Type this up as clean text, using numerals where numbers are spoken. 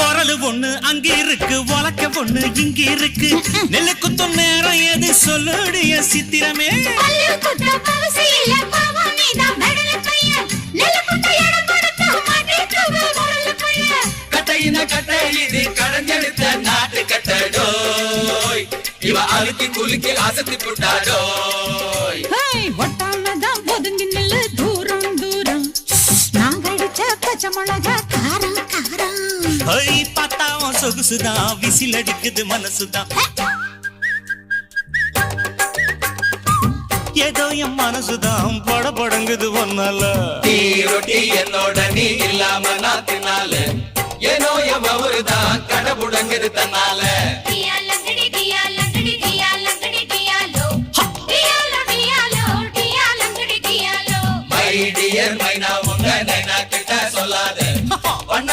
ஓரலு ஒண்ணு அங்க இருக்கு, உலக்க ஒண்ணு இங்க இருக்கு. நெல்லு குத்தும் நேரம் எது சொல்லுடைய சித்திரமே. கட்டையின கட்டை இது கடஞ்செடுத்த நாட்டு கட்டடோய். இவ அழுத்தி குலுக்கி அசத்தி புட்டாடோய். ஒட்டாமதான் ஒதுங்கி நில்லு தூரம் தூரம். நாங்க அடிச்ச பச்சை மிளகா காரம் காரம். பார்த்தாவும் சொகுசுதான், விசில் அடிக்குது மனசுதான். ஏதோ என் மனசுதான் பட படங்குது ஒன்னால. டீ ரொட்டி என்னோட நீ இல்லாம நான் தின்னால. ஏனோ என் அவருதான் கடை புடங்குது தன்னால.